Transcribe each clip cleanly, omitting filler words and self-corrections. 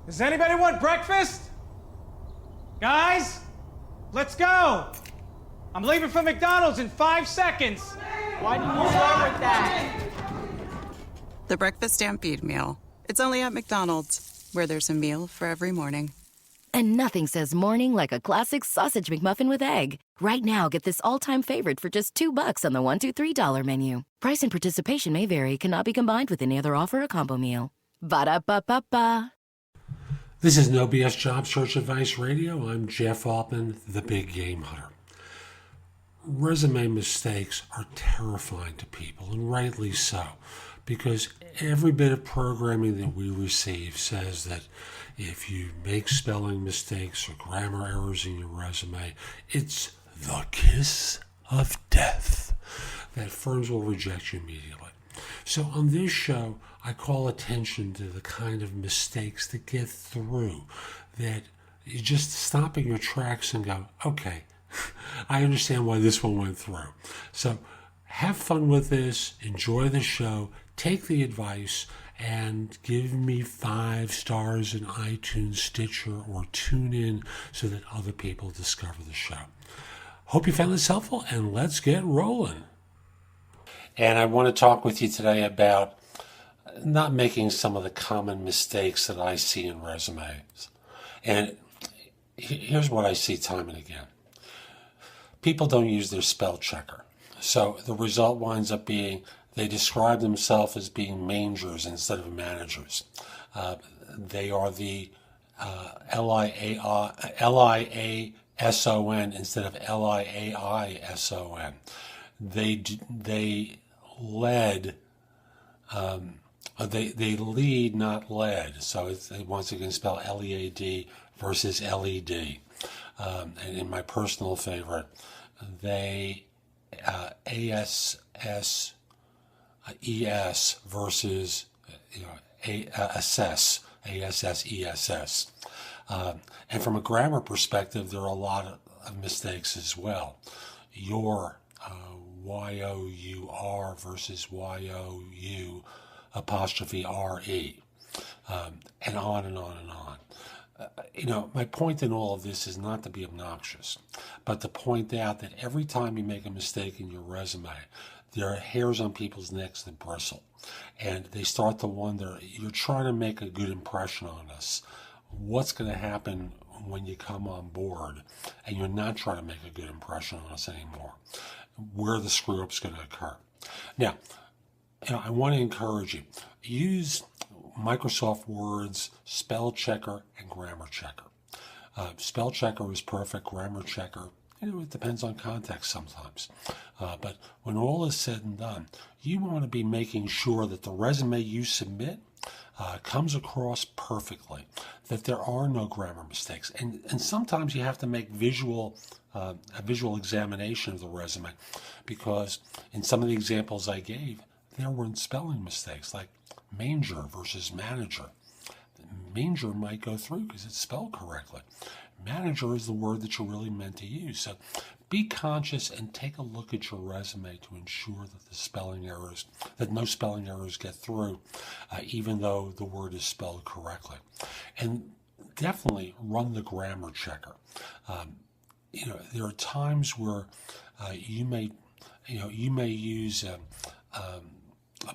Does anybody want breakfast? Guys, let's go. I'm leaving for McDonald's in 5 seconds. Why did you start with that? The Breakfast Stampede Meal. It's only at McDonald's, where there's a meal for every morning. And nothing says morning like a classic sausage McMuffin with egg. Right now, get this all-time favorite for just $2 on the $1, $2, $3 menu. Price and participation may vary. Cannot be combined with any other offer or combo meal. Ba-da-ba-ba-ba. This is No BS Job Search Advice Radio. I'm Jeff Altman, the Big Game Hunter. Resume mistakes are terrifying to people, and rightly so, because every bit of programming that we receive says that if you make spelling mistakes or grammar errors in your resume, it's the kiss of death, that firms will reject you immediately. So on this show, I call attention to the kind of mistakes that get through, that you just stop in your tracks and go, okay, I understand why this one went through. So have fun with this, enjoy the show, take the advice, and give me 5 stars in iTunes, Stitcher, or TuneIn so that other people discover the show. Hope you found this helpful, and let's get rolling. And I want to talk with you today about not making some of the common mistakes that I see in resumes. And here's what I see time and again. People don't use their spell checker. So the result winds up being they describe themselves as being mangers instead of managers. They are the L-I-A-S-O-N instead of L-I-A-I-S-O-N. They led, they lead, not led. So it's, once again, spell L-E-A-D versus L-E-D. And in my personal favorite, they A-S-S-E-S versus assess, A-S-S-E-S-S. And from a grammar perspective, there are a lot of mistakes as well. Your, Y-O-U-R versus Y-O-U apostrophe R-E. And on and on and on. My point in all of this is not to be obnoxious, but to point out that every time you make a mistake in your resume, there are hairs on people's necks that bristle. And they start to wonder, you're trying to make a good impression on us. What's going to happen when you come on board and you're not trying to make a good impression on us anymore? Where are the screw-ups going to occur? Now, I want to encourage you. Use Microsoft Word's spell checker and grammar checker. Spell checker is perfect. Grammar checker, it depends on context sometimes. But when all is said and done, you want to be making sure that the resume you submit comes across perfectly, that there are no grammar mistakes. And sometimes you have to make a visual examination of the resume, because in some of the examples I gave, there weren't spelling mistakes, like Manger versus manager. Manger might go through because it's spelled correctly. Manager is the word that you're really meant to use. So be conscious and take a look at your resume to ensure that no spelling errors get through, even though the word is spelled correctly. And definitely run the grammar checker. There are times where you may use a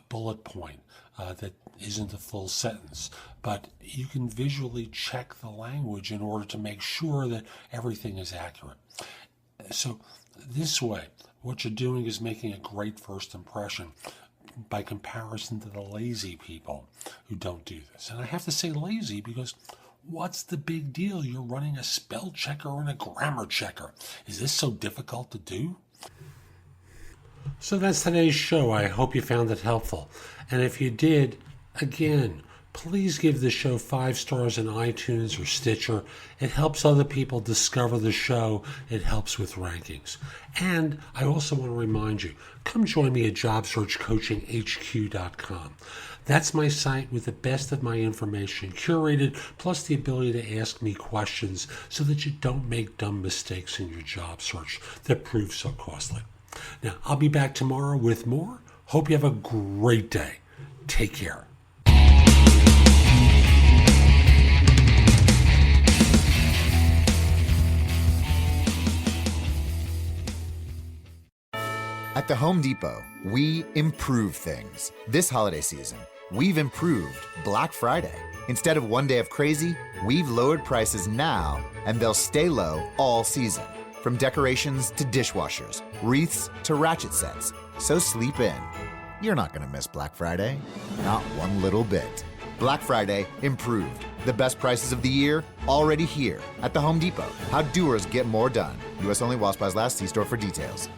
bullet point that isn't a full sentence, but you can visually check the language in order to make sure that everything is accurate. So this way, what you're doing is making a great first impression by comparison to the lazy people who don't do this. And I have to say lazy because what's the big deal? You're running a spell checker and a grammar checker. Is this so difficult to do? So that's today's show. I hope you found it helpful. And if you did, again, please give the show 5 stars in iTunes or Stitcher. It helps other people discover the show. It helps with rankings. And I also want to remind you, come join me at JobSearch.Coaching.HQ.com. That's my site with the best of my information curated, plus the ability to ask me questions so that you don't make dumb mistakes in your job search that prove so costly. Now, I'll be back tomorrow with more. Hope you have a great day. Take care. At the Home Depot, we improve things. This holiday season, we've improved Black Friday. Instead of one day of crazy, we've lowered prices now, and they'll stay low all season. From decorations to dishwashers, wreaths to ratchet sets. So sleep in. You're not gonna miss Black Friday. Not one little bit. Black Friday improved. The best prices of the year already here at the Home Depot. How doers get more done. U.S. only while supplies last. See store for details.